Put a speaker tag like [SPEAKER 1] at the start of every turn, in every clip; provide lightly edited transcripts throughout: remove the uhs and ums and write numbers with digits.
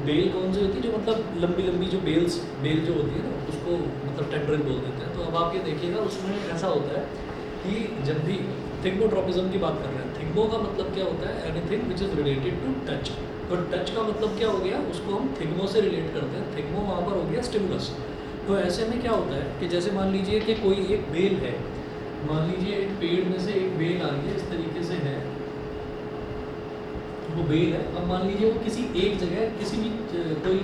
[SPEAKER 1] Bell कौन सी होती है, जो मतलब लंबी लंबी जो बेल जो होती है ना, उसको मतलब टेंड्रिल बोल देते हैं। तो अब आप ये देखिएगा, उसमें ऐसा होता है कि जब भी थिग्मोट्रोपिज्म की बात कर रहे हैं, थिग्मो का मतलब क्या होता है, anything which is related to touch. तो टच का मतलब क्या हो गया, उसको हम थिग्मो से रिलेट करते हैं। थिग्मो वहाँ पर हो गया स्टिमुलस। तो ऐसे में क्या होता है कि जैसे मान लीजिए कि कोई एक बेल है, मान लीजिए एक पेड़ में से एक बेल आ रही है, इस तरीके से है वो बेल है। अब मान लीजिए वो किसी एक जगह किसी भी कोई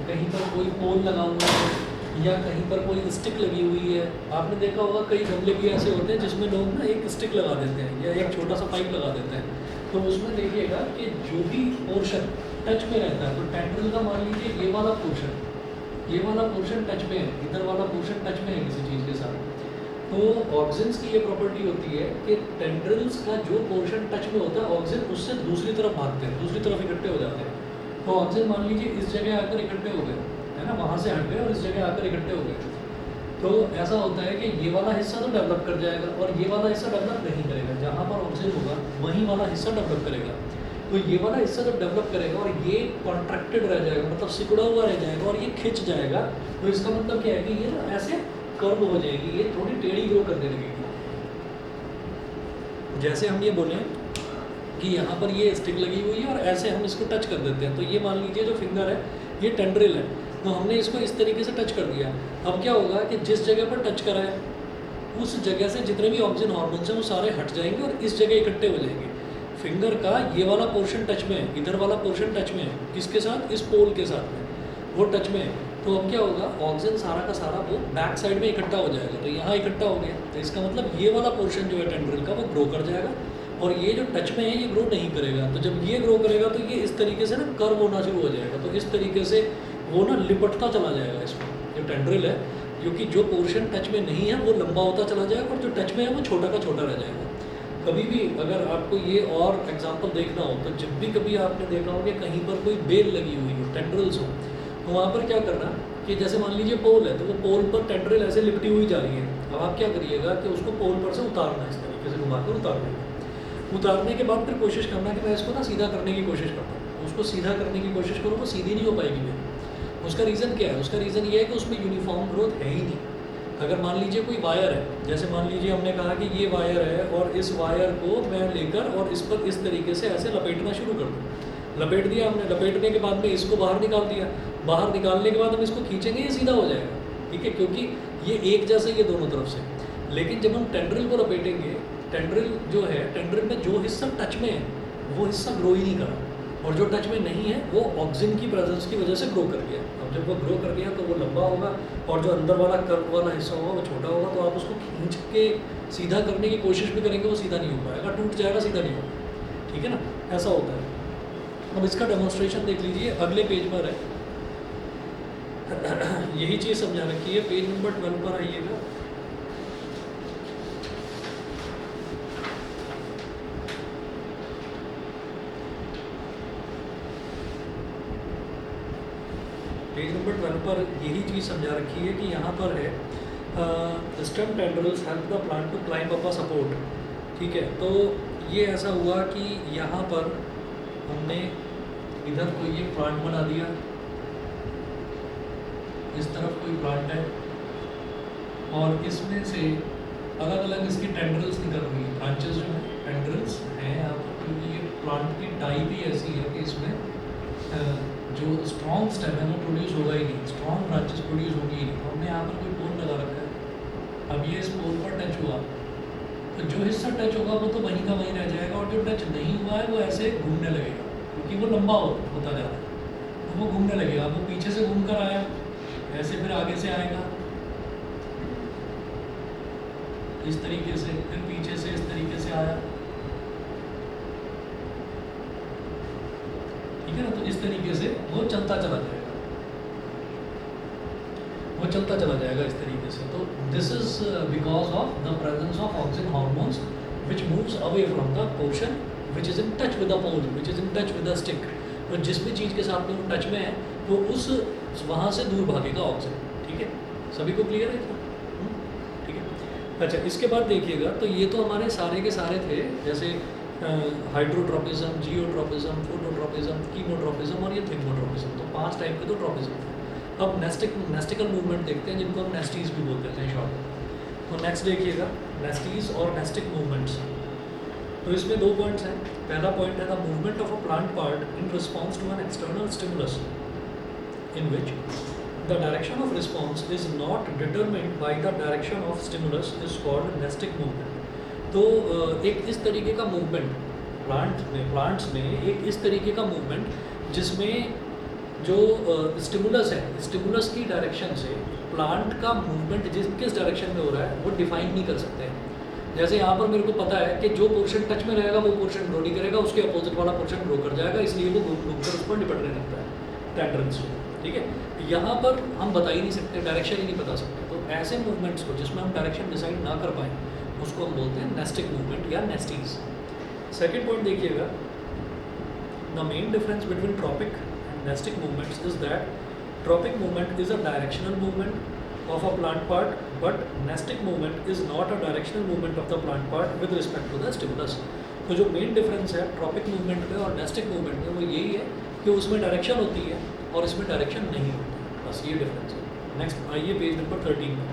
[SPEAKER 1] कहीं पर कोई पोल लगा हुआ है या कहीं पर कोई स्टिक लगी हुई है। आपने देखा होगा कई गमले भी ऐसे होते हैं जिसमें लोग ना एक स्टिक लगा देते हैं या एक छोटा सा पाइप लगा देते हैं। तो उसमें देखिएगा कि जो भी पोर्शन टच में रहता है, तो टेंड्रिल का मान लीजिए ये वाला पोर्शन टच में है, इधर वाला पोर्शन टच में है किसी चीज़ के साथ। तो ऑक्सिन्स की ये प्रॉपर्टी होती है कि टेंड्रिल्स का जो पोर्शन टच में होता है, ऑक्सिन उससे दूसरी तरफ भागते हैं, दूसरी तरफ इकट्ठे हो जाते हैं। तो ऑक्सिन मान लीजिए इस जगह आकर इकट्ठे हो गए, है ना, वहाँ से हट गए और इस जगह आकर इकट्ठे हो गए। तो ऐसा होता है कि ये वाला हिस्सा तो डेवलप कर जाएगा और ये वाला हिस्सा डेवलप नहीं करेगा। जहाँ पर ऑक्सिन होगा वहीं वाला हिस्सा डेवलप करेगा। तो ये वाला हिस्सा जब डेवलप करेगा और ये कॉन्ट्रैक्टेड रह जाएगा, मतलब सिकुड़ा हुआ रह जाएगा और ये खिंच जाएगा, तो इसका मतलब क्या है कि ये ना ऐसे कर्व हो जाएगी, ये थोड़ी टेढ़ी ग्रो करने लगेगी। जैसे हम ये बोले कि यहाँ पर ये स्टिक लगी हुई है और ऐसे हम इसको टच कर देते हैं, तो ये मान लीजिए जो फिंगर है ये टेंड्रिल है, तो हमने इसको इस तरीके से टच कर दिया। अब क्या होगा कि जिस जगह पर टच करा है उस जगह से जितने भी ऑक्सीजन हार्मोन्स हैं वो सारे हट जाएंगे और इस जगह इकट्ठे हो जाएंगे। फिंगर का ये वाला पोर्शन टच में है, इधर वाला पोर्शन टच में है, किसके साथ, इस पोल के साथ में, वो टच में है। तो अब क्या होगा, ऑक्सीजन सारा का सारा वो बैक साइड में इकट्ठा हो जाएगा, तो यहाँ इकट्ठा हो गया। तो इसका मतलब ये वाला पोर्शन जो है टेंड्रिल का वो ग्रो कर जाएगा और ये जो टच में है ये ग्रो नहीं करेगा। तो जब ये ग्रो करेगा तो ये इस तरीके से ना कर्व होना शुरू हो जाएगा। तो इस तरीके से वो ना लिपटता चला जाएगा इसमें, जो टेंड्रिल है, क्योंकि जो पोर्शन टच में नहीं है वो लंबा होता चला जाएगा और जो टच में है वो छोटा का छोटा रह जाएगा। कभी भी अगर आपको ये और एग्जांपल देखना हो, तो जब भी कभी आपने देखा हो कि कहीं पर कोई बेल लगी हुई हो, टेंड्रिल्स हो, तो वहाँ पर क्या करना कि जैसे मान लीजिए पोल है, तो वो पोल पर टेंड्रिल ऐसे लिपटी हुई जा रही है। अब आप क्या करिएगा कि उसको पोल पर से उतारना, इस तरीके से घुमाकर उतारना। उतारने के बाद फिर कोशिश करना कि मैं इसको ना सीधा करने की कोशिश करता हूँ। उसको सीधा करने की कोशिश करूँ, वो सीधी नहीं हो पाएगी मेरी। उसका रीज़न क्या है, उसका रीज़न ये है कि उसमें यूनिफॉर्म ग्रोथ है ही नहीं। अगर मान लीजिए कोई वायर है, जैसे मान लीजिए हमने कहा कि ये वायर है और इस वायर को मैं लेकर और इस पर इस तरीके से ऐसे लपेटना शुरू कर दूँ। लपेट दिया हमने, लपेटने के बाद में इसको बाहर निकाल दिया। बाहर निकालने के बाद हम इसको खींचेंगे, ये सीधा हो जाएगा, ठीक है, क्योंकि ये एक जैसे ये दोनों तरफ से। लेकिन जब हम टेंड्रिल को लपेटेंगे, टेंड्रिल जो है, टेंड्रिल में जो हिस्सा टच में है वो हिस्सा ग्रो ही नहीं करा, और जो टच में नहीं है वो ऑक्सीजन की प्रेजेंस की वजह से ग्रो कर गया। अब जब वो ग्रो कर गया तो वो लंबा होगा और जो अंदर वाला कर्व वाला हिस्सा होगा वो छोटा होगा। तो आप उसको खींच के सीधा करने की कोशिश भी करेंगे, वो सीधा नहीं हो पाएगा, टूट जाएगा, सीधा नहीं होगा, ठीक है ना, ऐसा होता है। अब इसका डेमोन्स्ट्रेशन देख लीजिए, अगले पेज पर है। यही चीज़ समझा रखी है, पेज नंबर 12 पर आइएगा। पेज नंबर 12 पर यही चीज़ समझा रखी है कि यहाँ पर है stem tendrils help the plant to climb up a support, ठीक है। तो ये ऐसा हुआ कि यहाँ पर हमने इधर कोई एक प्लांट बना दिया, इस तरफ कोई प्लांट है और इसमें से अलग अलग इसकी टेंड्रिल्स निकल रही हैं, ब्रांचेस जो हैं टेंड्रिल्स हैं यहाँ पर, क्योंकि ये प्लांट की टाइप ही ऐसी है कि इसमें जो स्ट्रॉन्ग स्टेम है वो प्रोड्यूस होगा ही नहीं, स्ट्रॉन्ग ब्रांचेस प्रोड्यूस होंगी ही नहीं। हमने यहाँ पर कोई पोल लगा रखा है, अब ये इस पोल पर टच हुआ तो जो हिस्सा टच होगा वो तो वहीं का वहीं रह जाएगा और जो टच नहीं हुआ है वो ऐसे घूमने लगेगा, क्योंकि वो लंबा होता जा रहा है, तो वो घूमने लगेगा। वो पीछे से घूम कर आया, ऐसे फिर आगे से आएगा इस तरीके से, फिर पीछे से इस तरीके से आया, ठीक है ना। तो इस तरीके से वो चलता चला जाएगा, वो चलता चला जाएगा इस तरीके से। तो this is because of the presence of oxygen hormones which moves away from the portion which is in touch with the pole, which is in touch with the stick. तो जिस भी चीज़ के साथ में वो टच में है तो उस वहाँ से दूर भागेगा ऑक्सीजन, ठीक है। सभी को क्लियर है, ठीक है। अच्छा, इसके बाद देखिएगा, तो ये तो हमारे सारे के सारे थे, जैसे हाइड्रोट्रोपिज्म, जियोट्रोपिज्म, फोटोट्रोपिज्म, कीमोट्रोपिज्म और ये थिग्मोट्रोपिज्म। तो 5 टाइप के तो ट्रोपिज्म थे। अब नेस्टिकल मूवमेंट देखते हैं, जिनको हम नेस्टीज भी बोल देते हैं शॉर्ट। तो नेक्स्ट देखिएगा, नेस्टीज और नेस्टिक मूवमेंट्स। तो इसमें 2 पॉइंट्स हैं। पहला पॉइंट है the movement of a plant part in response to an external stimulus in which the direction of response is not determined by the direction of stimulus is called nastic movement. तो एक इस तरीके का movement plants में एक इस तरीके का मूवमेंट जिसमें जो स्टिमुलस है, स्टिमुलस की डायरेक्शन से प्लांट का मूवमेंट किस डायरेक्शन में हो रहा है वो डिफाइन नहीं कर सकते हैं। जैसे यहाँ पर मेरे को पता है कि जो पोर्शन टच में रहेगा वो पोर्शन ग्रो नहीं करेगा, उसके अपोजिट वाला पोर्शन ग्रो कर जाएगा, इसलिए वो घूम घूम कर उस पर निपटने लगता है टेंड्रिल्स को। ठीक है, यहाँ पर हम बता ही नहीं सकते, डायरेक्शन ही नहीं बता सकते। तो ऐसे मूवमेंट्स को जिसमें हम डायरेक्शन डिसाइड ना कर पाएँ उसको हम बोलते हैं नेस्टिक मूवमेंट या नेस्टीज। सेकेंड पॉइंट देखिएगा, the main difference between tropic and nastic movements is that tropic movement is a directional movement of a plant part, but nestic movement is not a directional movement of the plant part with respect to the stimulus. तो जो main difference है tropic movement में और nastic movement में वो यही है कि उसमें डायरेक्शन होती है और इसमें डायरेक्शन नहीं होती, बस ये डिफरेंस है। नेक्स्ट आइए पेज नंबर 13 पर।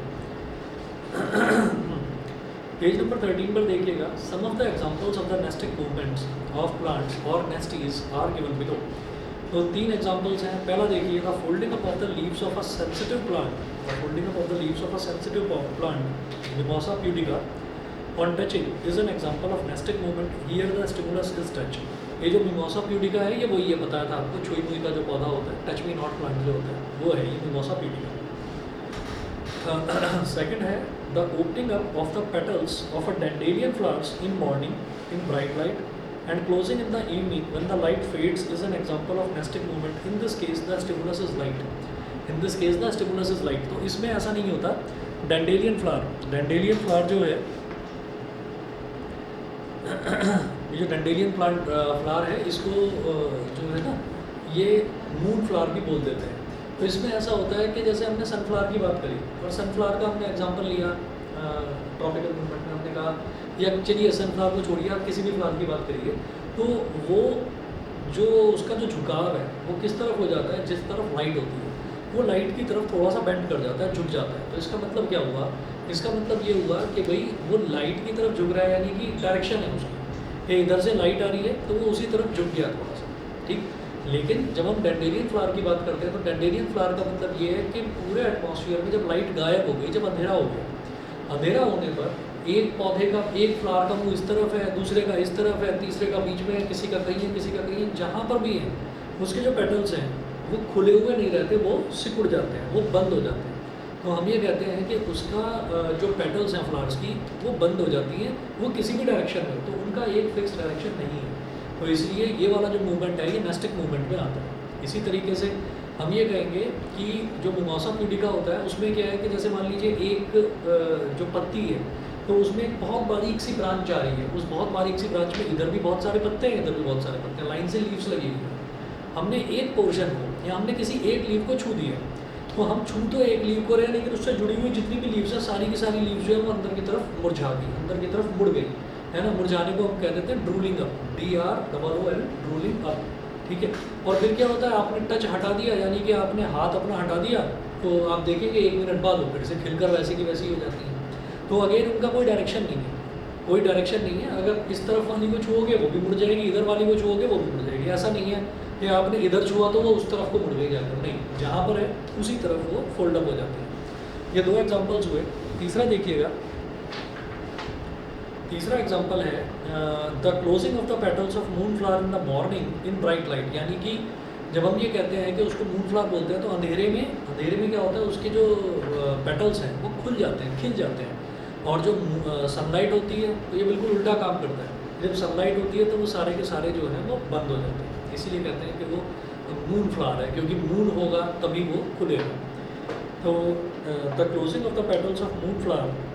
[SPEAKER 1] पेज नंबर 13 पर देखिएगा, some of the examples of the nastic movements of plants और नेस्टीज आर गिवन बिलो। तो 3 एग्जांपल्स हैं। पहला देखिएगा, folding up of the leaves of a sensitive plant, folding up of the leaves of a sensitive plant mimosa pudica on touching is an example of nastic movement, here the stimulus is touch. ये जो mimosa pudica है ये वही है, बताया था आपको, छुई मुई का जो पौधा होता है, टच मी नॉट प्लांट जो होता है वो है ये मिमोसा प्यूडिका। सेकंड है the opening up of the petals of a dandelion flowers in morning in bright light and closing in the evening when the light fades is an example of nestic movement. In this case the stimulus is light. In this case the stimulus is light. तो इसमें ऐसा नहीं होता। Dandelion flower जो है ये जो dandelion flower है इसको जो है ना ये मून फ्लावर भी बोल देते हैं। तो इसमें ऐसा होता है कि जैसे हमने सनफ्लावर की बात करी और सनफ्लावर का हमने एग्जांपल लिया ट्रॉपिकल मूवमेंट में, हमने कहा या चलिए सनफ्लावर को छोड़िए, आप किसी भी फ्लावर की बात करिए, तो वो जो उसका जो झुकाव है वो किस तरफ हो जाता है, जिस तरफ लाइट होती है वो लाइट की तरफ थोड़ा सा बेंड कर जाता है, झुक जाता है। तो इसका मतलब क्या हुआ, इसका मतलब ये हुआ कि भाई वो लाइट की तरफ झुक रहा है, यानी कि डायरेक्शन है उसकी कि इधर से लाइट आ रही है तो वो उसी तरफ झुक गया थोड़ा सा। ठीक, लेकिन जब हम डैंडेलियन फ्लावर की बात करते हैं तो डैंडेलियन फ्लावर का मतलब ये है कि पूरे एटमॉस्फेयर में जब लाइट गायब हो गई, जब अंधेरा हो गया, अंधेरा होने पर एक पौधे का, एक फ्लावर का मुंह इस तरफ है, दूसरे का इस तरफ है, तीसरे का बीच में है, किसी का कहीं है, किसी का कहीं है, जहाँ पर भी है उसके जो पेटल्स हैं वो खुले हुए नहीं रहते, वो सिकुड़ जाते हैं, वो बंद हो जाते हैं। तो हम ये कहते हैं कि उसका जो पेटल्स हैं फ्लावर्स की वो बंद हो जाती हैं, वो किसी भी डायरेक्शन में, तो उनका एक फिक्स डायरेक्शन नहीं है। तो इसलिए ये वाला जो मूवमेंट है ये नेस्टिक मूवमेंट में आता है। इसी तरीके से हम ये कहेंगे कि जो मिमोसा प्यूडिका होता है उसमें क्या है कि जैसे मान लीजिए एक जो पत्ती है तो उसमें एक बहुत बारीक सी ब्रांच जा रही है, उस बहुत बारीक सी ब्रांच में इधर भी बहुत सारे पत्ते हैं, इधर भी बहुत सारे पत्ते हैं, लाइन से लीव्स लगी हुई है। हमने एक पोर्शन को या हमने किसी एक लीव को छू दिया, तो हम छू तो एक लीव को रहे लेकिन उससे जुड़ी हुई जितनी भी लीव्स हैं सारी की सारी लीव्स जो है वो अंदर की तरफ मुरझा गई, अंदर की तरफ मुड़ गई, है ना। मुरझाने को हम कह देते हैं drooling up, DROOL, drooling up. ठीक है, और फिर क्या होता है, आपने टच हटा दिया, यानी कि आपने हाथ अपना हटा दिया, तो आप देखेंगे 1 मिनट बाद वो फिर से खिलकर वैसे की वैसी हो जाती है। तो अगेन उनका कोई डायरेक्शन नहीं है, कोई डायरेक्शन नहीं है। अगर इस तरफ वाली को छुओगे वो भी मुड़ जाएगी, इधर वाली को छुओगे वो भी मुड़ जाएगी। ऐसा नहीं है कि आपने इधर छुआ तो वो उस तरफ को मुड़ गई जाकर, नहीं, जहाँ पर है उसी तरफ वो फोल्ड अप हो जाती है। ये 2 एग्जांपल्स हुए। तीसरा देखिएगा, तीसरा एग्जांपल है the closing of the petals of moon flower in the morning in bright light. यानी कि जब हम ये कहते हैं कि उसको मून फ्लावर बोलते हैं तो अंधेरे में क्या होता है, उसके जो पेटल्स हैं वो खुल जाते हैं, खिल जाते हैं। और जो सनलाइट होती है तो ये बिल्कुल उल्टा काम करता है, जब सनलाइट होती है तो वो सारे के सारे जो हैं वो बंद हो जाते हैं। इसीलिए कहते हैं कि वो मून फ्लावर है, क्योंकि मून होगा तभी वो खुलेगा। तो the closing of the petals of moon flower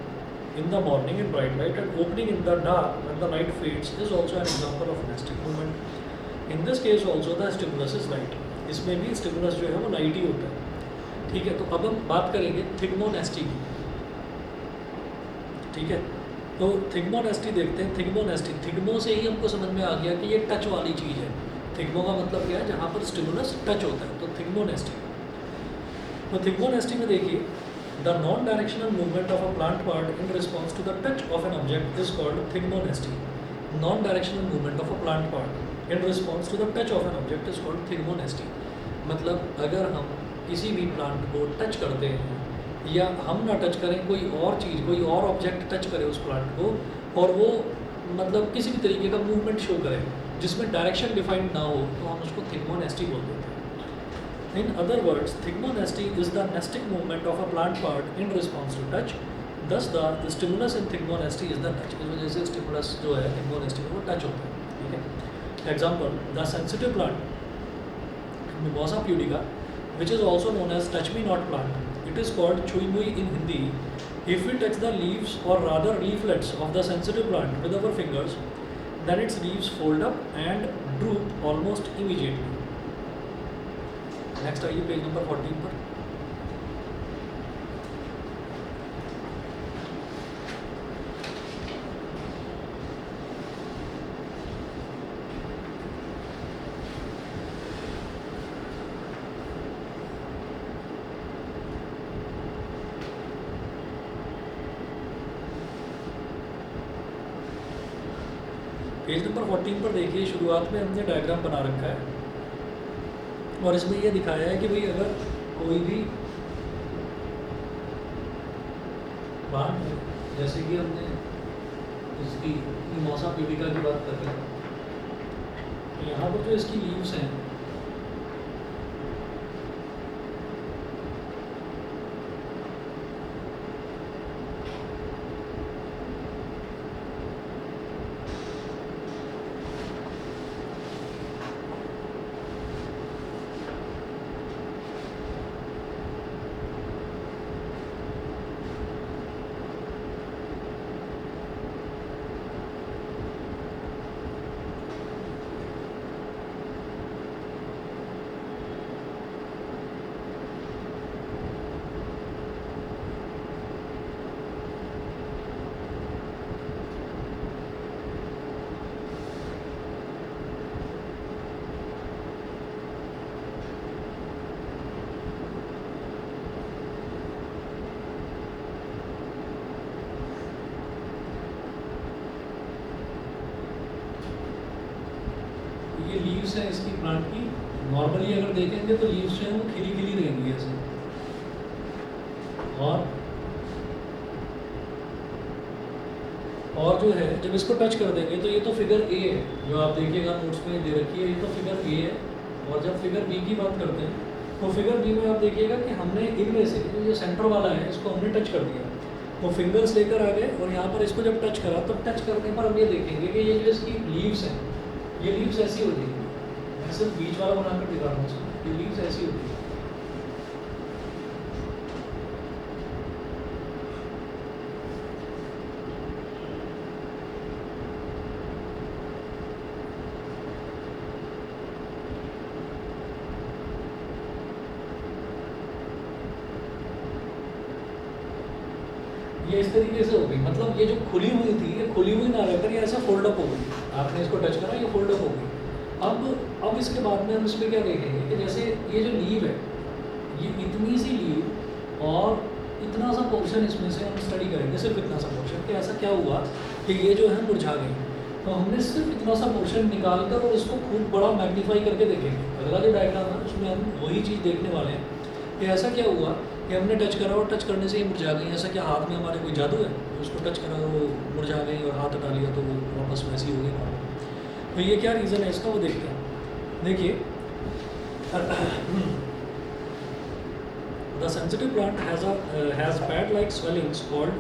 [SPEAKER 1] in the morning in bright light and opening in the dark when the light fades is also an example of nestic movement. In this case also the stimulus is light. इसमें भी stimulus जो है वो light ही होता है। ठीक है, तो अब हम बात करेंगे थिग्मोनेस्टी की। ठीक है, तो थिग्मोनेस्टी देखते हैं। थिग्मोनेस्टी, थिग्मो से ही हमको समझ में आ गया कि ये टच वाली चीज़ है। थिग्मो का मतलब क्या है, जहाँ पर स्टिमुलस टच होता है, तो थिग्मोनेस्टी। तो थिग्मोनेस्टी में देखिए, the non directional movement of a plant part in response to the touch of an object is called thigmonasty. Non directional movement of a plant part in response to the touch of an object is called thigmonasty. मतलब अगर हम किसी भी plant को touch करते हैं, या हम ना टच करें, कोई और चीज़, कोई और ऑब्जेक्ट टच करे उस प्लांट को, और वो मतलब किसी भी तरीके का मूवमेंट शो करे जिसमें डायरेक्शन डिफाइंड ना हो, तो हम उसको थिग्मोनेस्टी बोल देते हैं। In other words, thigmonasty is the nastic movement of a plant part in response to touch. Thus the stimulus in thigmonasty is the touch. इस वजह से स्टिमुलस जो है थिग्मोनेस्टी में वो टच होता है। ठीक है। Example, the sensitive plant mimosa pudica, which is also known as touch me not plant. It is called chui mui in Hindi. If we touch the leaves, or rather leaflets, of the sensitive plant with our fingers, then its leaves fold up and droop almost immediately. Next आइए page number 14 पर। Page number 14 पर देखिए, शुरुआत में हमने diagram बना रखा है और इसमें यह दिखाया है कि भाई अगर कोई भी प्लांट है, जैसे कि हमने इसकी मिमोसा प्यूडिका की बात कर रहे हैं, तो यहाँ पर जो इसकी लीव्स हैं, ये लीव्स हैं इसकी प्लांट की। नॉर्मली अगर देखेंगे तो लीव्स जो है वो खिली खिली रहेंगी ऐसे, और जो है जब इसको टच कर देंगे तो ये तो फिगर ए है, जो आप देखिएगा नोट्स में दे रखी है, ये तो फिगर ए है। और जब फिगर बी की बात करते हैं, तो फिगर बी में आप देखिएगा कि हमने इनमें से जो ये सेंटर वाला है इसको हमने टच कर दिया, तो फिंगर्स लेकर आ गए और यहाँ पर इसको जब टच करा, तो टच करने पर हम ये देखेंगे कि ये जो इसकी लीव्स हैं, ये लीव्स ऐसी हो जाएगी। मैं सिर्फ बीच वाला बनाकर दिखा रहा हूँ उसको, ये लीव्स ऐसी होती है। ये इस तरीके से हो गई, मतलब ये जो खुली हुई थी, ये खुली हुई ना रहकर ये ऐसे फोल्ड अप हो गई। आपने इसको टच करा, ये फोल्ड अप हो गई। अब इसके बाद में हम इसमें क्या देखेंगे कि जैसे ये जो लीव है, ये इतनी सी लीव और इतना सा पोर्शन इसमें से हम स्टडी करेंगे, सिर्फ इतना सा पोर्शन, कि ऐसा क्या हुआ कि ये जो है मुरझा गई। तो हमने सिर्फ इतना सा पोर्शन निकाल कर और इसको खूब बड़ा मैग्नीफाई करके देखेंगे। अगला जो डायग्राम है उसमें हम वही चीज़ देखने वाले हैं कि ऐसा क्या हुआ कि हमने टच करा और टच करने से ही मुरझा गई। ऐसा क्या हाथ में हमारे कोई जादू है, उसको टच करा वो मुरझा गई और हाथ हटा लिया तो वो वापस वैसी हो गई। तो ये क्या रीज़न है इसका, वो देखते हैं। देखिए, the sensitive plant has pad like swellings called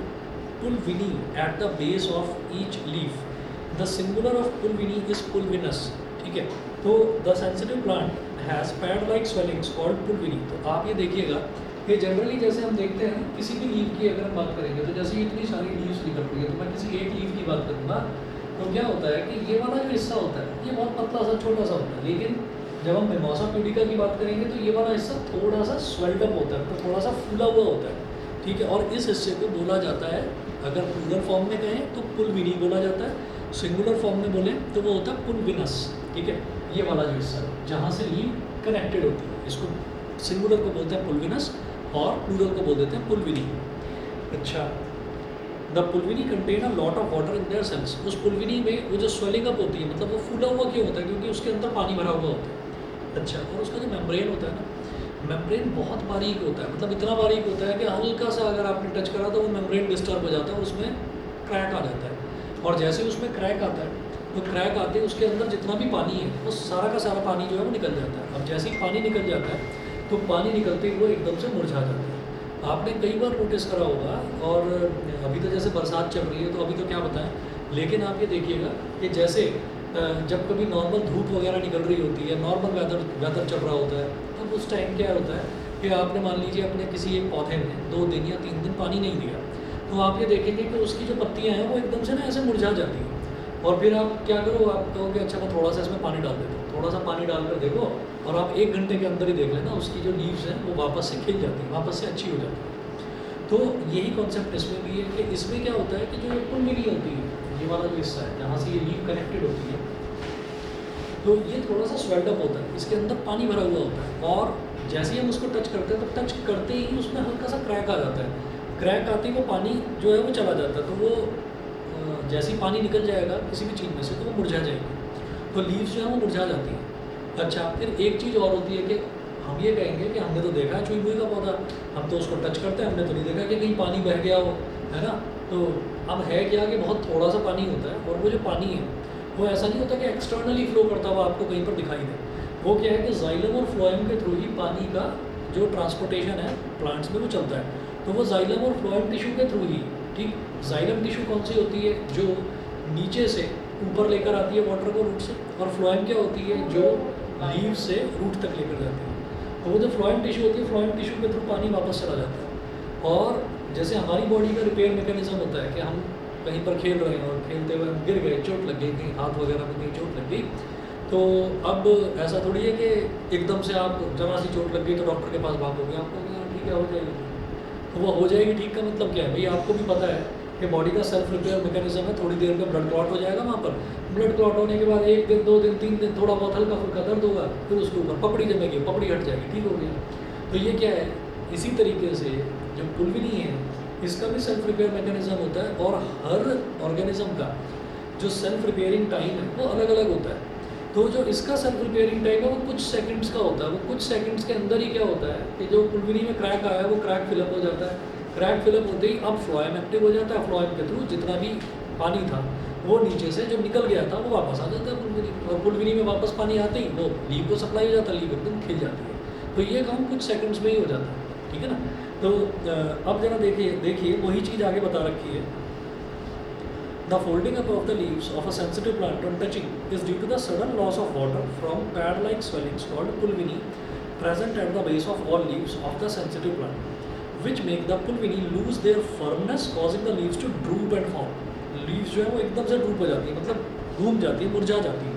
[SPEAKER 1] pulvini at the base of each leaf. The singular of pulvini is pulvinus. ठीक है, तो the sensitive plant has pad like swellings called pulvini। तो आप ये देखिएगा कि जनरली जैसे हम देखते हैं किसी भी लीफ की अगर हम बात करेंगे, तो जैसे इतनी सारी लीव्स निकल रही है, तो मैं किसी एक लीफ की बात करूँगा, तो क्या होता है कि ये वाला जो हिस्सा होता है ये बहुत पतला सा छोटा सा होता है, लेकिन जब हम मिमोसा प्यूडिका की बात करेंगे तो ये वाला हिस्सा थोड़ा सा स्वेल्ड अप होता है, तो थोड़ा सा फूला हुआ होता है। ठीक है। और इस हिस्से को बोला जाता है, अगर प्लूरल फॉर्म में कहें तो पुलविनी बोला जाता है, सिंगुलर फॉर्म में बोलें तो वो होता है पुलविनस। ठीक है, ये वाला जो हिस्सा है जहाँ से लीव कनेक्टेड होती है, इसको सिंगुलर को बोलते हैं पुलविनस और प्लूरल को बोल देते हैं पुलविनी। अच्छा, the pulvini contain a lot of water in their cells. उस पुलविनी में वो जो स्वेलिंग अप होती है, मतलब वो फूला हुआ क्यों होता है, क्योंकि उसके अंदर पानी भरा हुआ होता है। अच्छा, और उसका जो मेम्ब्रेन होता है ना, मेम्ब्रेन बहुत बारीक होता है, मतलब इतना बारीक होता है कि हल्का सा अगर आपने टच करा तो वो मेम्ब्रेन डिस्टर्ब हो जाता है और उसमें क्रैक आ जाता है। और जैसे उसमें क्रैक आता है तो क्रैक आते ही उसके अंदर जितना भी पानी है वो सारा का सारा पानी जो है वो निकल जाता है। अब जैसे ही पानी निकल जाता है तो पानी निकलते ही वो एकदम से मुरझा जाता है। आपने कई बार नोटिस करा होगा, और अभी तो जैसे बरसात चल रही है तो अभी तो क्या बताएं, लेकिन आप ये देखिएगा कि जैसे जब कभी नॉर्मल धूप वगैरह निकल रही होती है, नॉर्मल वेदर चल रहा होता है, तब उस टाइम क्या होता है कि आपने मान लीजिए अपने किसी एक पौधे में 2 दिन या 3 दिन पानी नहीं दिया, तो आप ये देखेंगे कि उसकी जो पत्तियाँ हैं वो एकदम से ना ऐसे मुरझा जाती हैं। और फिर आप क्या करो, आप कहोगे अच्छा मैं थोड़ा सा इसमें पानी डाल देता हूँ, थोड़ा सा पानी डालकर देखो, और आप 1 घंटे के अंदर ही देख लेना उसकी जो लीव्स हैं वो वापस से खिल जाती हैं, वापस से अच्छी हो जाती है। तो यही कॉन्सेप्ट इसमें भी है कि इसमें क्या होता है कि जो पुलविनी होती है, ये वाला जो हिस्सा है जहाँ से ये लीव कनेक्टेड होती है, तो ये थोड़ा सा स्वेल्ड अप होता है, इसके अंदर पानी भरा हुआ होता है, और जैसे ही हम उसको टच करते हैं तो टच करते ही उसमें हल्का सा क्रैक आ जाता है। क्रैक आते ही वो पानी जो है वो चला जाता है, तो वो जैसे ही पानी निकल जाएगा किसी भी चीज़ में से तो वो मुरझा जाएगी, तो लीव्स जो है वो मुरझा जाती हैं। अच्छा, फिर एक चीज़ और होती है कि हम ये कहेंगे कि हमने तो देखा है चुई मुई का पौधा, हम तो उसको टच करते हैं, हमने तो नहीं देखा कि कहीं पानी बह गया हो, है ना। तो अब है क्या कि बहुत थोड़ा सा पानी होता है, और वो जो पानी है वो ऐसा नहीं होता कि एक्सटर्नली फ्लो करता हुआ आपको कहीं पर दिखाई दे। वो क्या है कि जाइलम और फ्लोएम के थ्रू ही पानी का जो ट्रांसपोर्टेशन है प्लांट्स में वो चलता है, तो वो जाइलम और फ्लोएम टिश्यू के थ्रू ही। ठीक, जाइलम टिश्यू कौन सी होती है, जो नीचे से ऊपर लेकर आती है वाटर को रूट से, और फ्लोएम क्या होती है, जो लीव से रूट तक लेकर जाती है। तो वो जो फ्लोएम टिश्यू होती है, फ्लोएम टिश्यू के थ्रू पानी वापस चला जाता है। और जैसे हमारी बॉडी का रिपेयर मैकेनिज्म होता है कि हम कहीं पर खेल रहे हैं और खेलते हुए हम गिर गए, चोट लग गई, कहीं हाथ वगैरह में कहीं चोट लग गई, तो अब ऐसा थोड़ी है कि एकदम से आप जरा सी चोट लग गई तो डॉक्टर के पास भागोगे, आपको ठीक है हो जाएगी, तो वो हो जाएगी ठीक का मतलब क्या है भाई, आपको भी पता है कि बॉडी का सेल्फ रिपेयर मैकेनिज्म है, थोड़ी देर में ब्लड क्लॉट हो जाएगा वहाँ पर, ब्लड क्लॉट होने के बाद 1 दिन 2 दिन 3 दिन थोड़ा बहुत हल्का फुल्का दर्द होगा, फिर उसके ऊपर पपड़ी जमेगी, पपड़ी हट जाएगी, ठीक हो गया। तो ये क्या है, इसी तरीके से जो पुलविनी है इसका भी सेल्फ रिपेयर मैकेनिज्म होता है, और हर ऑर्गेनिज्म का जो सेल्फ रिपेयरिंग टाइम है वो अलग अलग होता है। तो जो इसका सेल्फ रिपेयरिंग टाइम है वो कुछ सेकंड्स का होता है, वो कुछ सेकंड्स के अंदर ही क्या होता है कि जो पुलविनी में क्रैक आया है वो क्रैक फिलअप हो जाता है, क्रैक फिलअप होते ही अब फ्लोएम एक्टिव हो जाता है, फ्लोएम के थ्रू जितना भी पानी था वो नीचे से जो निकल गया था वो वापस आ जाता है पुलविनी, और पुलविनी में वापस पानी आते ही वो लीव को सप्लाई हो जाता है, लीव एकदम खिल जाती है। तो ये काम कुछ सेकंड्स में ही हो जाता है, ठीक है ना। तो अब जरा देखिए वही चीज़ आगे बता रखी है। The folding up of the leaves of a sensitive plant on touching is due to the sudden loss of water from pad-like swellings called pulvini present at the base of all leaves of the sensitive plant, which make the pulvini lose their firmness, causing the leaves to droop and fall. Leaves जो है वो एकदम से drupe हो जाती है, मतलब घूम जाती है, मुरझा जाती है।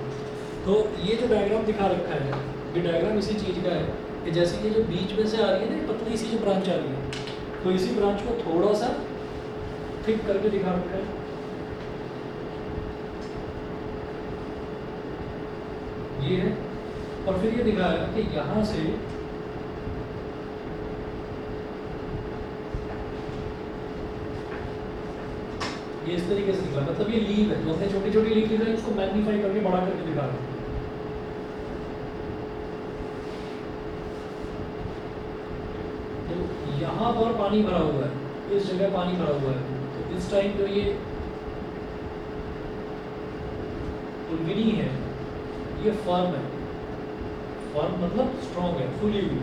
[SPEAKER 1] तो ये जो डायग्राम दिखा रखा है, ये डायग्राम इसी चीज़ का है कि जैसे ये जो बीच में से आ रही है ना पतली सी जो ब्रांच आ रही है, तो इसी ब्रांच को थोड़ा सा थिक करके दिखा रखा है, ये है। और फिर ये दिखाया कि यहाँ से ये इस तरीके से दिखा, मतलब ये लीव है, जो हमने छोटी छोटी लीव दिखाई उसको मैग्नीफाई करके बड़ा करके दिखा रहे हैं। तो यहाँ पर पानी भरा हुआ है, इस जगह पानी भरा हुआ है, तो इस टाइम जो ये पुलविनी है ये फर्म है, फर्म मतलब स्ट्रॉन्ग है, फुली हुई,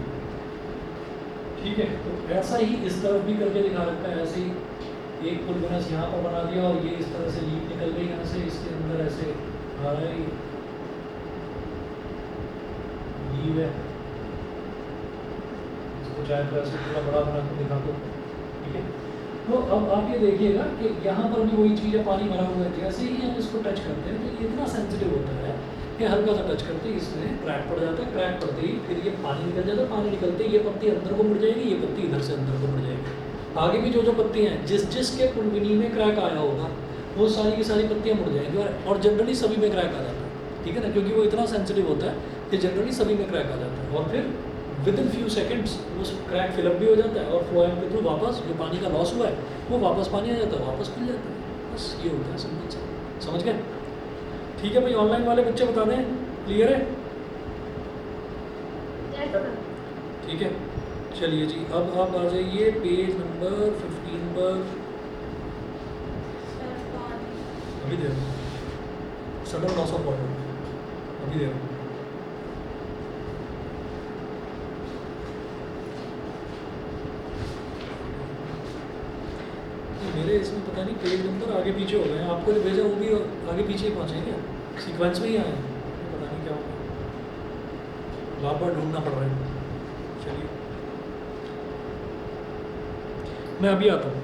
[SPEAKER 1] ठीक है। तो ऐसा ही इस तरफ भी करके दिखा रखा है, ऐसे ही एक पुलविनस यहाँ पर बना दिया और ये इस तरह से लीफ निकल गई यहाँ से, इसके अंदर ऐसे आ रहा है लीव है, इसको चाहे तो ऐसे थोड़ा बड़ा बना के दिखा दो, ठीक है। तो अब आप ये देखिएगा कि यहाँ पर भी वही चीज़ है, पानी भरा हुआ है, जैसे ही हम इसको टच करते हैं तो ये इतना सेंसिटिव होता है कि हल्का सा टच करते ही इसमें क्रैक पड़ जाता है, क्रैक पड़ते ही फिर ये पानी निकल जाता है, पानी निकलते ही ये पत्ती अंदर को मुड़ जाएगी, ये पत्ती इधर से अंदर को मुड़ जाएगी, आगे भी जो जो पत्तियाँ हैं, जिस जिसके कुंडली में क्रैक आया होगा वो सारी की सारी पत्तियाँ मुड़ जाएंगी, और जनरली सभी में क्रैक आ जाता है, ठीक है ना, क्योंकि वो इतना सेंसिटिव होता है कि जनरली सभी में क्रैक आ जाता है, और फिर विद इन फ्यू सेकेंड्स वो क्रैक फिलअप भी हो जाता है, और फ्लोएम के थ्रू वापस जो पानी का लॉस हुआ है वो वापस पानी आ जाता है, वापस खुल जाता है। बस ये होता है सिंपल सा, समझ गए? ठीक है भाई, ऑनलाइन वाले बच्चे बता दें, क्लियर है? ठीक है, चलिए जी, अब आप आ जाइए पेज नंबर 15 पर। अभी दे सडन लॉस ऑफ वाटर, अभी दे मेरे इसमें पता नहीं पेज नंबर आगे पीछे हो गए हैं, आपको जो भेजा वो भी आगे पीछे ही पहुँचे क्या, सीक्वेंस में ही आए हैं, पता नहीं क्या होगा, बार बार ढूंढना पड़ रहा है। चलिए मैं अभी आता हूँ।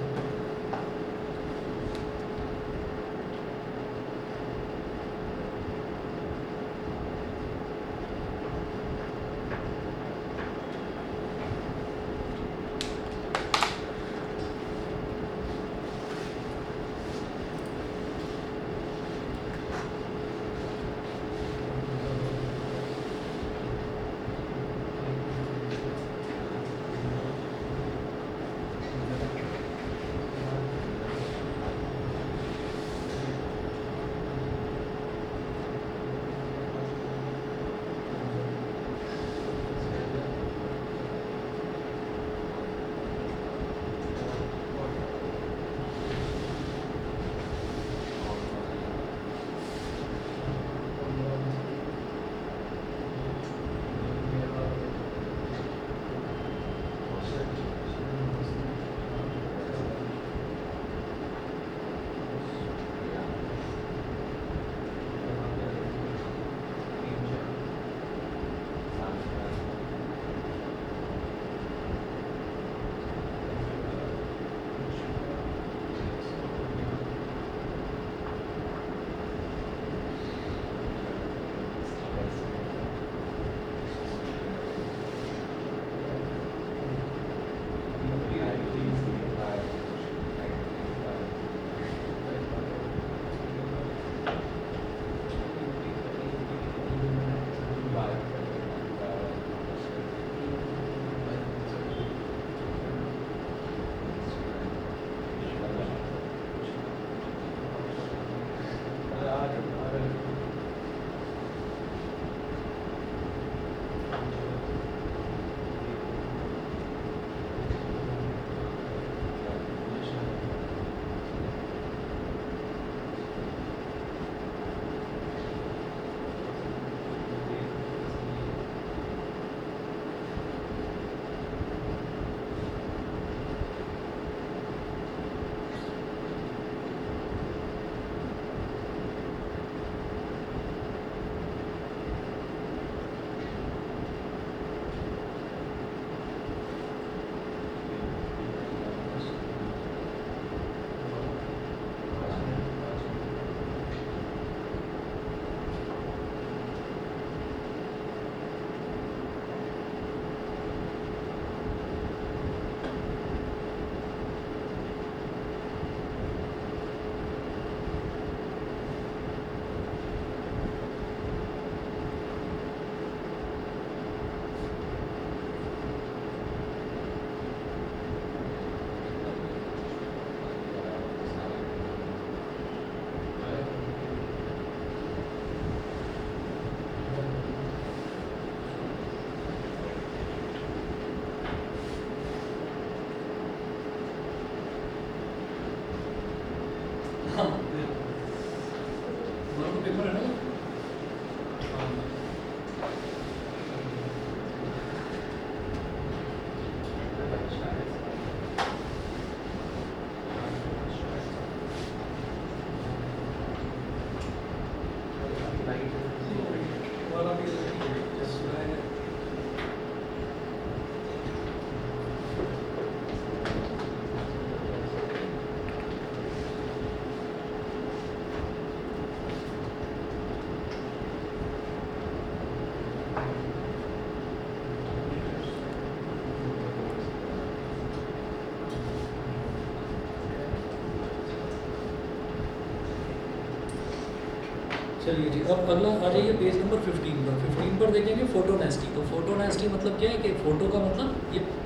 [SPEAKER 1] चलिए जी, अब अगला आ जाइए पेज नंबर 15 पर। 15 पर देखेंगे फोटोनेस्टी। तो फोटोनेस्टी मतलब क्या है कि फोटो का मतलब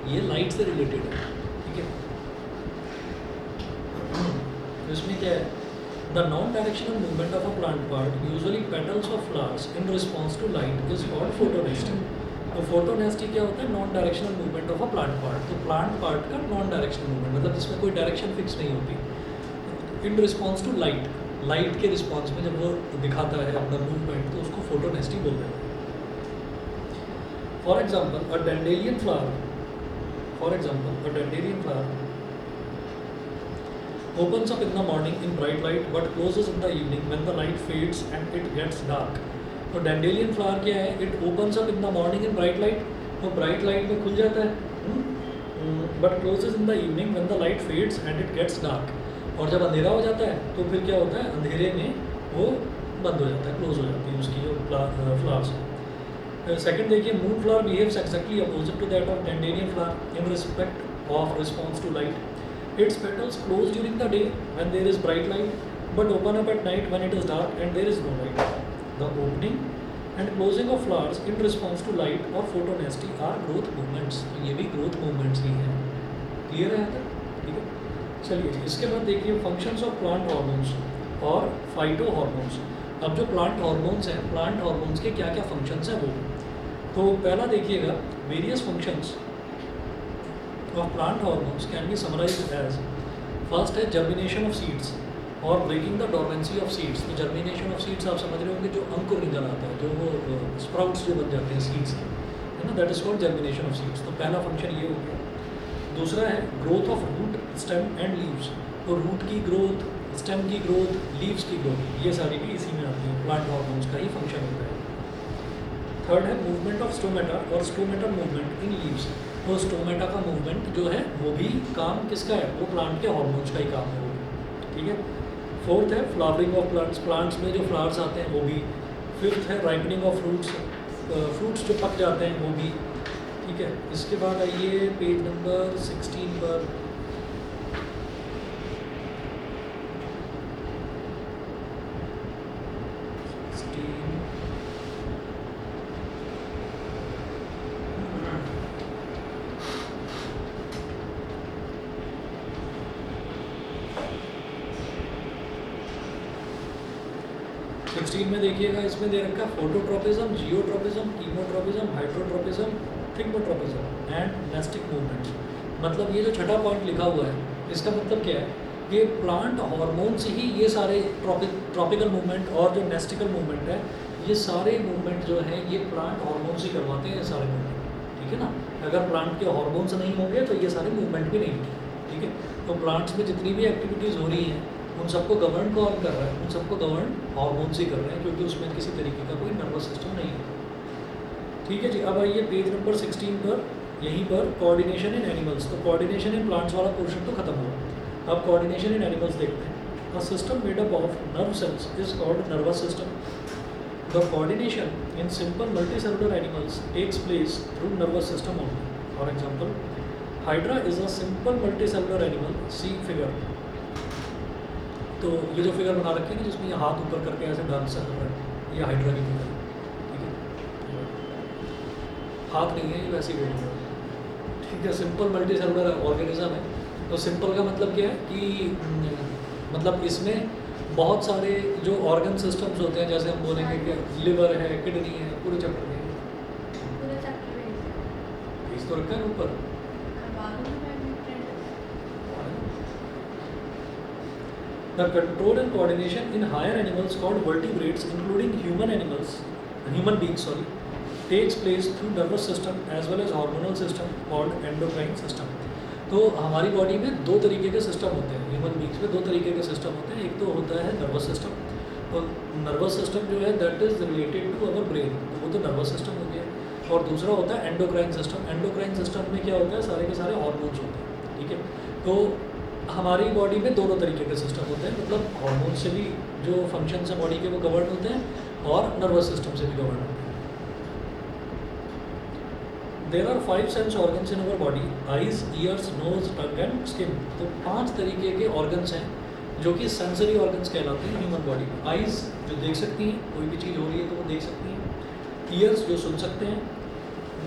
[SPEAKER 1] ये लाइट से रिलेटेड है, ठीक है। तो इसमें क्या है, the non directional movement of a plant part usually petals of flowers in response to light is called photonasty. तो फोटोनेस्टी क्या होता है, non directional movement of a plant part. तो प्लांट पार्ट का नॉन डायरेक्शनल मूवमेंट मतलब जिसमें कोई direction fix नहीं होती, in response to light, light के रिस्पॉन्स में जब वो दिखाता है अपना मूवमेंट तो उसको फोटोनेस्टी बोलते हैं। For example a dandelion flower, opens up in the morning in bright light but closes in the evening when the light fades and it gets dark. तो डेंडेलियन फ्लावर क्या है, it opens up in the morning in bright light, वो bright light में खुल जाता है, but closes in the evening when the light fades and it gets dark. और जब अंधेरा हो जाता है तो फिर क्या होता है, अंधेरे में वो बंद हो जाता है, क्लोज हो जाती है उसकी जो फ्लावर्स। सेकंड देखिए, moon flower behaves exactly opposite to that of dandelion flower in respect of response to light. Its petals close during the day when there is bright light, but open up at night when it is dark and there is no light. The opening and closing of flowers in response to light or photonesty are growth movements. तो ये भी growth movements ही हैं। Clear है यहाँ तक? ठीक है। चलिए जी, इसके बाद देखिए फंक्शंस ऑफ प्लांट हॉर्मोन्स और फाइटो हॉर्मोन्स। अब जो प्लांट हॉर्मोन्स हैं, प्लांट हॉर्मोन्स के क्या क्या फंक्शंस हैं वो। तो पहला देखिएगा, various functions of plant hormones can be summarized as, first है germination of seeds और breaking the dormancy of seeds। तो germination of seeds आप समझ रहे होंगे, जो अंकुर निकल आता है, जो वो sprouts जो बन जाते हैं seeds के, है ना, that is called germination of seeds। तो पहला फंक्शन ये हो गया। दूसरा है growth of root, stem and leaves। तो रूट की ग्रोथ, स्टेम की ग्रोथ, लीव्स की ग्रोथ, ये सारी भी इसी में आती है, प्लांट हॉर्मोन्स का ही फंक्शन होता है। थर्ड है मूवमेंट ऑफ स्टोमेटा और स्टोमेटा मूवमेंट इन लीव्स। तो स्टोमेटा का मूवमेंट जो है वो भी काम किसका है, वो प्लांट के हॉर्मोन्स का ही काम है वो भी, ठीक है। फोर्थ है फ्लावरिंग ऑफ प्लांट्स, प्लांट्स में जो फ्लावर्स आते हैं वो भी। फिफ्थ है राइपनिंग ऑफ फ्रूट्स, फ्रूट्स जो पक जाते हैं वो भी, ठीक है। इसके बाद आइए पेज नंबर 16 पर। में देखिएगा, इसमें दे रखा है phototropism, geotropism, chemotropism, hydrotropism, thigmotropism and nastic movements. मतलब ये जो छठा पॉइंट लिखा हुआ है, इसका मतलब क्या है कि प्लांट हार्मोन से ही ये सारे ट्रॉपिकल मूवमेंट और जो नेस्टिकल मूवमेंट है, ये सारे मूवमेंट जो हैं ये प्लांट हार्मोन से करवाते हैं, ये सारे मूवमेंट, ठीक है ना। अगर प्लांट के हार्मोन्स नहीं होंगे तो ये सारे मूवमेंट भी नहीं होंगे, ठीक है। तो प्लांट्स में जितनी भी एक्टिविटीज़ हो रही हैं उन सबको गवर्न कौन कर रहा है, उन सबको गवर्न हार्मोन्स ही कर रहे हैं, क्योंकि उसमें किसी तरीके का कोई नर्वस सिस्टम नहीं है, ठीक है जी। अब आइए पेज नंबर 16 पर, यहीं पर कोऑर्डिनेशन इन एनिमल्स। तो कोऑर्डिनेशन इन प्लांट्स वाला पोर्शन तो खत्म हुआ, अब कोऑर्डिनेशन इन एनिमल्स देखते हैं। A system made up of nerve cells is called nervous system. The coordination in simple multicellular animals takes place through nervous system only. For example, hydra is a simple multicellular animal, see figure. तो ये जो figure बना रखे हैं ना, जिसमें ये हाथ ऊपर करके ऐसे डांस कर रहा है, ये हाइड्रा की फिगर है, ठीक है। हाथ नहीं है ये, वैसे ही बोल, ठीक है। सिंपल मल्टी सेलुलर ऑर्गेनिज्म है। तो सिंपल का मतलब क्या है कि मतलब इसमें बहुत सारे जो ऑर्गन सिस्टम्स होते हैं, जैसे हम बोलेंगे कि लिवर है, किडनी है, पूरे चैप्टर में इस तो रखा है ऊपर। The control and coordination in higher animals called vertebrates, including human beings, takes place through nervous system as well as hormonal system called endocrine system. तो हमारी बॉडी में दो तरीके के सिस्टम होते हैं, ह्यूमन बींग्स में दो तरीके के सिस्टम होते हैं। एक तो होता है नर्वस सिस्टम, और नर्वस सिस्टम जो है that is related to our brain, तो वो तो नर्वस सिस्टम हो गया। और दूसरा होता है एंडोक्राइन सिस्टम। एंडोक्राइन सिस्टम में क्या होता है, सारे के सारे हार्मोन्स होते हैं, ठीक है। तो हमारी बॉडी में दोनों तरीके के सिस्टम होते हैं, मतलब हार्मोन से भी जो फंक्शंस हैं बॉडी के वो गवर्न होते हैं और नर्वस सिस्टम से भी गवर्न होते हैं। There are 5 sense organs in our body, eyes, ears, nose, tongue and skin. तो 5 तरीके के ऑर्गन्स हैं जो कि सेंसरी ऑर्गन्स कहलाते हैं ह्यूमन बॉडी में। आइज़ जो देख सकती हैं, कोई भी चीज़ हो रही है तो वो देख सकती हैं। ईयर्स जो सुन सकते हैं।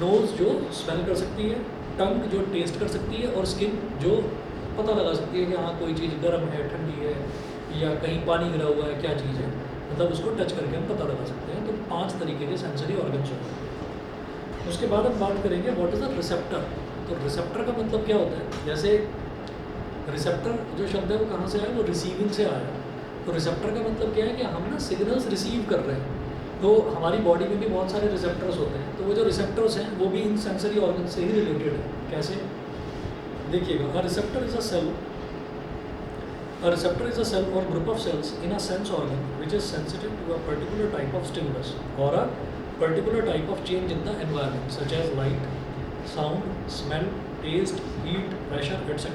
[SPEAKER 1] नोज़ जो स्मेल कर सकती है। टंग जो टेस्ट कर सकती है। और स्किन जो पता लगा सकती है कि हाँ कोई चीज़ गर्म है, ठंडी है, या कहीं पानी गिरा हुआ है, क्या चीज़ है, मतलब उसको टच करके हम पता लगा सकते हैं। तो 5 तरीके के सेंसरी ऑर्गन्स होते हैं। उसके बाद हम बात करेंगे व्हाट इज़ अ रिसेप्टर। तो रिसेप्टर का मतलब क्या होता है? जैसे रिसेप्टर जो शब्द है वो कहाँ से आया? वो रिसीविंग से आया। तो रिसेप्टर का मतलब क्या है कि हम ना सिग्नल्स रिसीव कर रहे हैं। तो हमारी बॉडी में भी बहुत सारे रिसेप्टर्स होते हैं। तो वो जो रिसेप्टर्स हैं वो भी इन सेंसरी ऑर्गन से ही रिलेटेड है। कैसे? देखिएगा, a receptor is a cell, a receptor is a cell or group of cells in a sense organ which is sensitive to a particular type of stimulus or a particular type of change in the environment such as light, sound, smell, taste, heat, pressure, etc.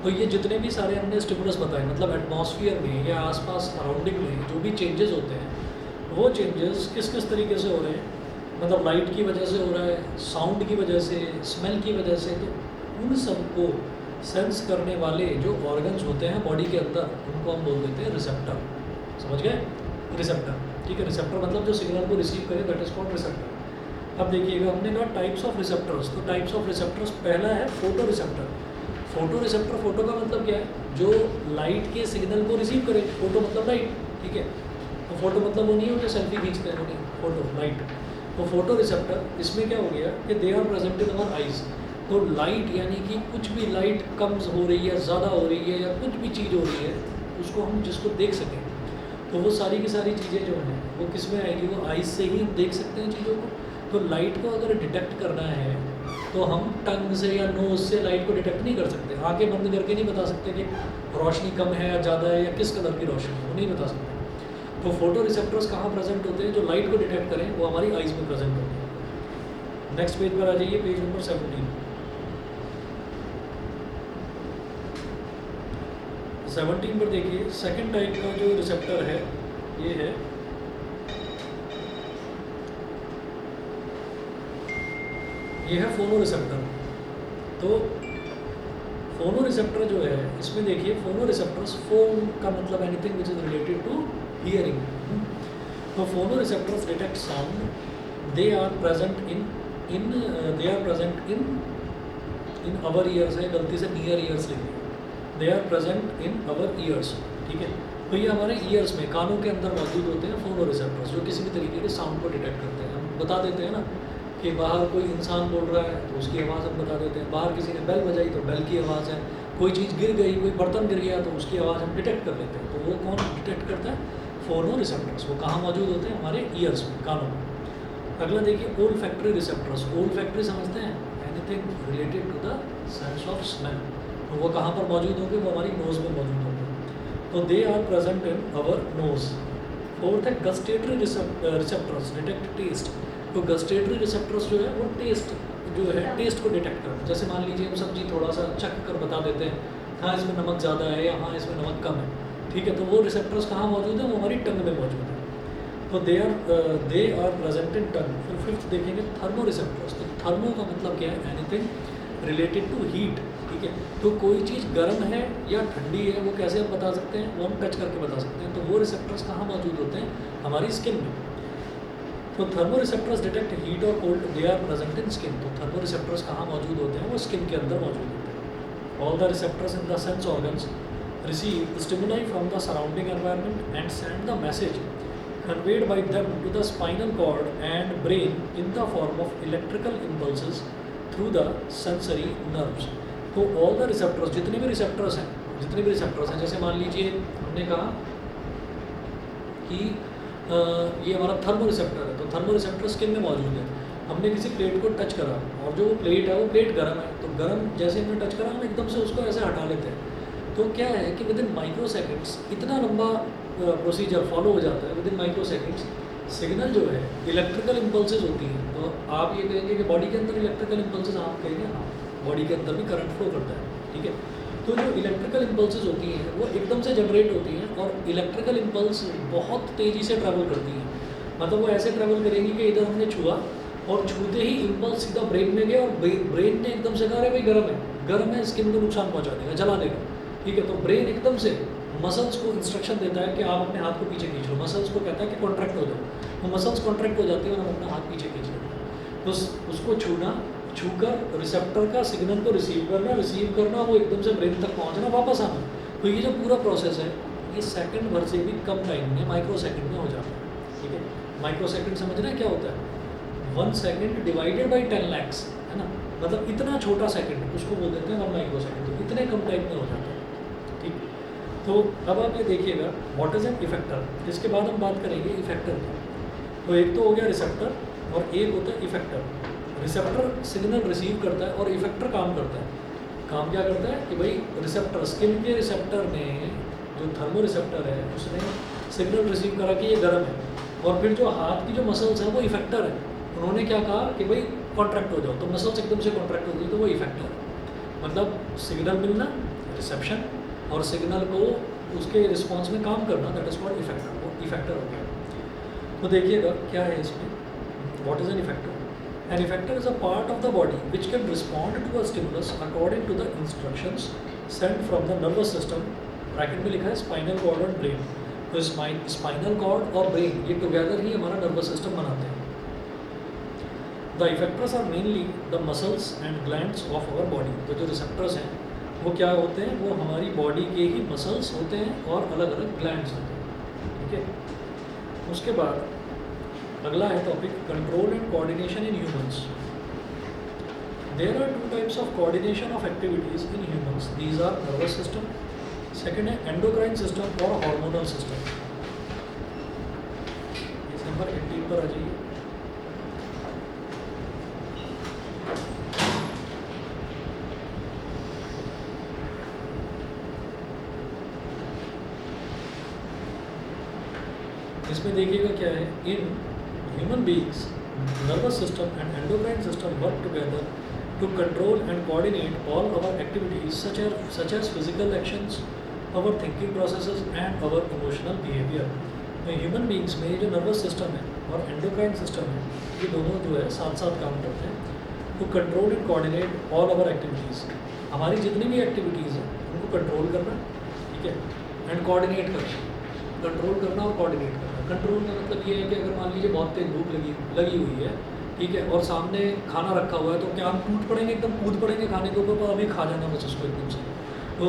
[SPEAKER 1] तो ये जितने भी सारे हमने stimulus बताए, मतलब atmosphere में या आसपास सराउंडिंग में जो भी चेंजेस होते हैं, वो चेंजेस किस किस तरीके से हो रहे हैं, मतलब लाइट की वजह से हो रहा है, साउंड की वजह से, स्मेल की वजह से, तो उन सबको सेंस करने वाले जो ऑर्गन्स होते हैं बॉडी के अंदर, उनको हम बोल देते हैं रिसेप्टर। समझ गए? रिसेप्टर, ठीक है। रिसेप्टर मतलब जो सिग्नल को रिसीव करे, दैट इज कॉल्ड रिसेप्टर। अब देखिएगा, हमने कहा टाइप्स ऑफ रिसेप्टर्स। तो टाइप्स ऑफ रिसेप्टर्स, पहला है photo receptor. Photo receptor, photo का मतलब क्या है? जो लाइट के सिग्नल को रिसीव करे। फोटो मतलब लाइट, ठीक है। तो फोटो मतलब वो नहीं हो जो सेल्फी खींचते हैं, वो नहीं, फोटो लाइट। तो फोटो रिसेप्टर, इसमें क्या हो गया कि they are present in our eyes. तो लाइट यानी कि कुछ भी लाइट कम हो रही है, ज़्यादा हो रही है, या कुछ भी चीज़ हो रही है, उसको हम जिसको देख सकें, तो वो सारी की सारी चीज़ें जो हैं वो किस में आएगी? वो आइज से ही हम देख सकते हैं चीज़ों को। तो लाइट को अगर डिटेक्ट करना है तो हम टंग से या नोज़ से लाइट को डिटेक्ट नहीं कर सकते। आंखें बंद करके नहीं बता सकते कि रोशनी कम है या ज़्यादा है या किस कलर की रोशनी है, वो नहीं बता सकते। तो फोटो रिसेप्टर्स कहाँ प्रेजेंट होते हैं? जो लाइट को डिटेक्ट करें वो हमारी आइज़ में प्रेजेंट होते हैं। नेक्स्ट पेज पर आ जाइए, पेज नंबर 17। 17 पर देखिए, सेकंड टाइप का जो रिसेप्टर है ये है फोनो रिसेप्टर। तो फोनो रिसेप्टर जो है, इसमें देखिए फोनो रिसेप्टर्स, फोन का मतलब anything which is related to hearing. तो phono receptors detect sound, they are present in our ears है, गलती से नियर ईयर्स लिख दिया। They are present in our ears, ठीक है। तो ये हमारे ईयर्स में, कानों के अंदर मौजूद होते हैं फोनो रिसेप्टर्स, जो किसी भी तरीके के साउंड को डिटेक्ट करते हैं। हम बता देते हैं ना कि बाहर कोई इंसान बोल रहा है तो उसकी आवाज़ हम बता देते हैं, बाहर किसी ने बेल बजाई तो बेल की आवाज़ है, कोई चीज़ गिर गई, कोई बर्तन गिर गया तो उसकी आवाज़ हम डिटेक्ट कर लेते हैं। तो वो कौन डिटेक्ट करता है? फोनो रिसेप्टर्स। वो कहाँ मौजूद होते हैं? हमारे ईयर्स में, कानों में। अगला देखिए, ओल फैक्ट्री रिसेप्टर्स। ओल फैक्ट्री समझते हैं? Anything related to the sense of smell. तो वो कहाँ पर मौजूद होंगे? वो हमारी नोज़ में मौजूद होंगे। तो they are present in our nose. Fourth है गस्टेटरी रिसेप्टर्स, डिटेक्ट टेस्ट। तो गस्टेटरी रिसेप्टर्स जो है वो टेस्ट जो है, टेस्ट को डिटेक्ट करते हैं। जैसे मान लीजिए हम सब्जी थोड़ा सा चख कर बता देते हैं, हाँ इसमें नमक ज़्यादा है या हाँ इसमें नमक कम है, ठीक है। तो वो रिसेप्टर्स कहाँ मौजूद है? वो हमारी टंग में मौजूद है। तो दे आर प्रेजेंट इन टंग। फिर फिफ्थ देखेंगे थर्मो रिसेप्टर्स। तो थर्मो का मतलब क्या है? एनीथिंग रिलेटेड टू हीट, ठीक है। तो कोई चीज़ गर्म है या ठंडी है, वो कैसे हम बता सकते हैं? वो हम टच करके बता सकते हैं। तो वो रिसेप्टर्स कहाँ मौजूद होते हैं? हमारी स्किन में। तो थर्मो रिसेप्टर्स डिटेक्ट हीट और cold, they are present in skin. तो थर्मो रिसेप्टर्स कहाँ मौजूद होते हैं? वो स्किन के अंदर मौजूद होते हैं। All the receptors in the sense organs receive stimuli from the surrounding environment and send the message conveyed by them to the spinal cord and brain in the form of electrical impulses through the sensory nerves. तो all the receptors, जितने भी receptors हैं, जैसे मान लीजिए हमने कहा कि ये हमारा थर्मो रिसेप्टर है। तो थर्मो रिसेप्टर स्किन में मौजूद है। हमने किसी प्लेट को टच करा और जो वो प्लेट है वो प्लेट गर्म है, तो गर्म जैसे हमने टच करा हम एकदम से उसको ऐसे हटा लेते हैं। तो क्या है कि विद इन माइक्रो सेकेंड्स इतना लंबा प्रोसीजर फॉलो हो जाता है। With in micro seconds signal जो है, इलेक्ट्रिकल इम्पल्सेस होती हैं। तो आप ये कहेंगे कि बॉडी के अंदर इलेक्ट्रिकल इम्पल्सेस, आप कहेंगे हाँ बॉडी के अंदर भी करंट फ्लो करता है, ठीक है। तो जो इलेक्ट्रिकल इम्पल्सेस होती हैं वो एकदम से जनरेट होती हैं और इलेक्ट्रिकल इम्पल्स बहुत तेज़ी से ट्रैवल करती हैं। मतलब वो ऐसे ट्रैवल करेंगी कि इधर हमने छुआ और छूते ही इम्पल्स सीधा ब्रेन में गया और ब्रेन ने एकदम से कहा अरे भाई गर्म है, स्किन को नुकसान पहुँचा देगा, जला देगा, ठीक है। तो ब्रेन एकदम से मसल्स को इंस्ट्रक्शन देता है कि आप अपने हाथ को पीछे खींच लो, मसल्स को कहता है कि कॉन्ट्रैक्ट हो जाओ, तो मसल्स कॉन्ट्रैक्ट हो जाती है और हम अपना हाथ पीछे खींच लेते हैं। तो उसको छूकर रिसेप्टर का सिग्नल को रिसीव करना, वो एकदम से ब्रेन तक पहुंचना, वापस आना। तो ये जो पूरा प्रोसेस है ये सेकंड भर से भी कम टाइम में, माइक्रो सेकंड में हो जाता है। ठीक है, माइक्रो सेकंड समझ रहे हैं क्या होता है? 1 सेकंड डिवाइडेड बाई 10 lakhs, है ना, मतलब इतना छोटा सेकंड उसको बोल देते हैं 1 माइक्रो सेकंड। तो इतने कम टाइम में हो जाता है। ठीक, तो अब आप ये देखिएगा व्हाट इज़ एन इफेक्टर। इसके बाद हम बात करेंगे इफेक्टर की। तो एक तो हो गया रिसेप्टर और एक होता है इफेक्टर। रिसेप्टर सिग्नल रिसीव करता है और इफेक्टर काम करता है। काम क्या करता है कि भाई रिसेप्टर, स्किन के रिसेप्टर ने, जो थर्मो रिसेप्टर है उसने सिग्नल रिसीव करा कि ये गर्म है, और फिर जो हाथ की जो मसल्स हैं वो इफेक्टर है, उन्होंने क्या कहा कि भाई कॉन्ट्रैक्ट हो जाओ, तो मसल्स एकदम से कॉन्ट्रैक्ट हो गई, तो वो इफेक्टर है। मतलब सिग्नल मिलना, रिसेप्शन, और सिग्नल को उसके रिस्पॉन्स में काम करना, दैट इज कॉल्ड इफेक्टर। वो इफेक्टर हो गया। तो देखिएगा क्या है इसमें, what is an effector. An effector is a part of the body which can respond to a stimulus according to the instructions sent from the nervous system. Bracket में लिखा है स्पाइनल कॉर्ड और ब्रेन। तो spinal cord और brain ये together ही हमारा nervous system बनाते हैं। The effectors are mainly the muscles and glands of our body. तो जो रिसेप्टर्स हैं वो क्या होते हैं, वो हमारी बॉडी के ही मसल्स होते हैं और अलग अलग ग्लैंड्स होते हैं। ठीक है, उसके बाद अगला है topic control and coordination in humans. There are 2 types of coordination of activities in humans. These are nervous system, second है एंडोक्राइन सिस्टम और हार्मोनल सिस्टम। इस नंबर 18 पर आ जाइए। इसमें देखिएगा क्या है, in human beings nervous system and endocrine system work together to control and coordinate all our activities such as physical actions, our thinking processes and our emotional behaviour. तो human beings में जो नर्वस सिस्टम है और endocrine system है, ये दोनों जो है साथ साथ काम करते हैं to control and coordinate all our activities. हमारी जितनी भी एक्टिविटीज़ हैं उनको कंट्रोल करना, ठीक है, एंड कोऑर्डिनेट करना। कंट्रोल करना और कोऑर्डिनेट करना। कंट्रोल का मतलब ये है कि अगर मान लीजिए बहुत तेज भूख लगी हुई है, ठीक है, और सामने खाना रखा हुआ है, तो क्या हम टूट पड़ेंगे, एकदम कूद पड़ेंगे खाने के ऊपर, अभी खा जाना बस उसको एकदम से। तो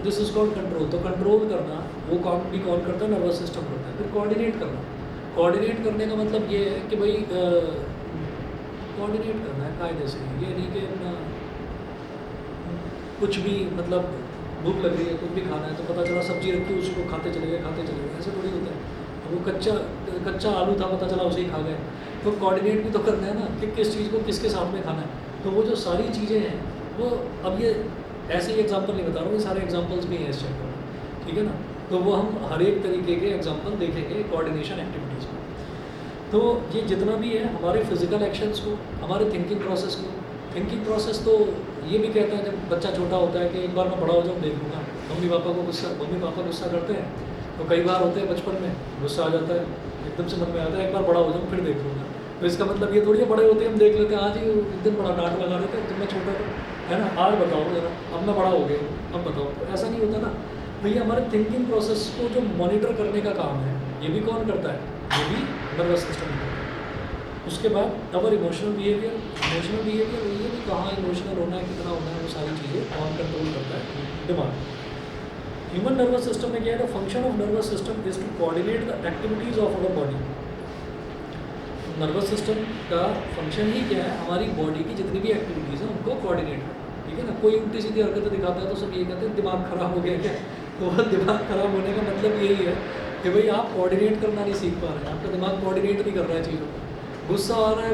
[SPEAKER 1] दिस इज कॉल्ड कंट्रोल। तो कंट्रोल करना वो काम भी कौन करता है, नर्वस सिस्टम करता है। फिर कोऑर्डिनेट करना, कोऑर्डिनेट करने का मतलब ये है कि भाई कोऑर्डिनेट करना है कायदे से, ये नहीं कि अपना कुछ भी, मतलब भूख लग रही है कुछ भी खाना है तो पता चला सब्जी रखी उसको खाते चले गए, ऐसे थोड़ी होता है। वो कच्चा आलू था, पता चला उसे ही खा गए। तो कोऑर्डिनेट भी तो करना है ना कि किस चीज़ को किसके साथ में खाना है। तो वो जो सारी चीज़ें हैं वो, अब ये ऐसे ही एग्जांपल नहीं बता रहा हूँ, ये सारे एग्जांपल्स भी हैं इस चैप्टर में, ठीक है ना। तो वो हम हर एक तरीके के एग्जांपल देखेंगे कोऑर्डिनेशन एक्टिविटीज़ में। तो ये जितना भी है हमारे फिजिकल एक्शंस को, हमारे थिंकिंग प्रोसेस को, थिंकिंग प्रोसेस तो ये भी कहता है जब बच्चा छोटा होता है कि एक बार मैं बड़ा हो जाऊँ देख लूँगा। मम्मी पापा गुस्सा करते हैं, तो कई बार होते हैं बचपन में गुस्सा आ जाता है, एकदम से मन में आता है एक बार बड़ा हो जाऊँ फिर देख लूँगा। तो इसका मतलब ये थोड़ी है बड़े होते हैं हम देख लेते हैं, आज ही एक दिन बड़ा डांट लगा देते हैं, जब मैं छोटा था, है ना, आज बताओ जरा, अब मैं बड़ा हो गया, अब बताओ। तो ऐसा नहीं होता ना भैया। हमारे थिंकिंग प्रोसेस को जो मॉनिटर करने का काम है ये भी कौन करता है, ये भी नर्वस सिस्टम करता है। उसके बाद अवर इमोशनल बिहेवियर ये भी कहाँ इमोशनल होना है, कितना होना है, वो सारी चीज़ें कौन कंट्रोल करता है, दिमाग। ह्यूमन नर्वस सिस्टम में क्या है, the function of nervous system is to coordinate the activities of our body. Nervous system का फंक्शन ही क्या है, हमारी बॉडी की जितनी भी एक्टिविटीज़ हैं उनको कोऑर्डिनेट करना, ठीक है ना। कोई उल्टी सीधी हरकतें दिखाता है तो सब ये कहते हैं दिमाग खराब हो गया क्या। तो वह दिमाग खराब होने का मतलब यही है कि भाई आप कोऑर्डिनेट करना नहीं सीख पा रहे हैं, आपका दिमाग कोऑर्डिनेट नहीं कर रहा है चीज़ों को। गुस्सा आ रहा है,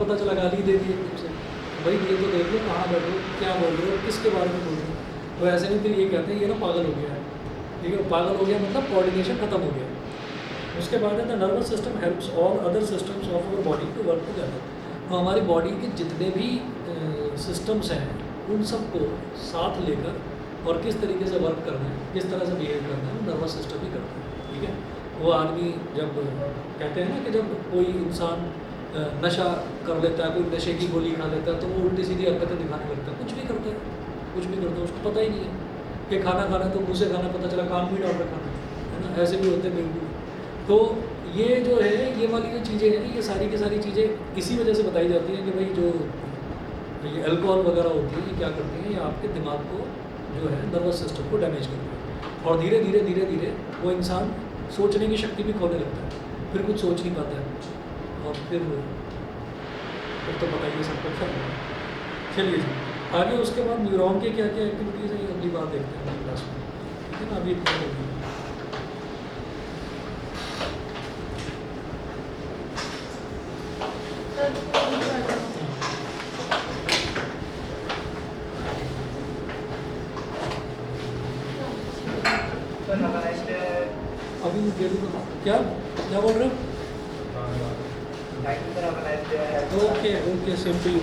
[SPEAKER 1] पता चला गाली दे दी एकदम से, भाई ये तो देख लो कहाँ बैठो, क्या बोल रहे हो, किसके बारे में बोल रहे हो। तो ऐसे में फिर ये कहते हैं ये ना पागल हो गया है, ठीक है। पागल हो गया मतलब कोऑर्डिनेशन खत्म हो गया। उसके बाद है the nervous system helps all other systems of our body to work together. तो हमारी बॉडी के जितने भी सिस्टम्स हैं उन सबको साथ लेकर और किस तरीके से वर्क करना है, किस तरह से बिहेव करना है, नर्वस सिस्टम ही करता है, ठीक है। वो आदमी जब कहते हैं ना कि जब कोई इंसान नशा कर लेता है, कोई नशे की गोली खा लेता है, तो वो उल्टी सीधी हरकतें दिखाने लगता है, कुछ भी करता है, उसको पता ही नहीं है, कि खाना खाना है तो मुँह से खाना, पता चला कान में डाल रखा है ना, ऐसे भी होते हैं बिल्कुल। तो ये जो है, ये वाली जो चीज़ें हैं, ये सारी की सारी चीज़ें इसी वजह से बताई जाती हैं कि भाई जो ये अल्कोहल वगैरह होती है, ये क्या करती हैं, ये आपके दिमाग को जो है नर्वस सिस्टम को डैमेज करती है, और धीरे धीरे धीरे धीरे वो इंसान सोचने की शक्ति भी खोने लगता है, फिर कुछ सोच नहीं पाता है, और फिर तो बताइए सबको क्या होगा। चलिए जी, आगे उसके बाद न्यूरॉन के क्या क्या एक्टिविटीज़ हैं, ये अगली बात देखते हैं अगली क्लास में, ठीक है ना। अभी इतना कर दिया। अभी दे दूँ क्या क्या बोल रहे हो? Okay okay, same to you.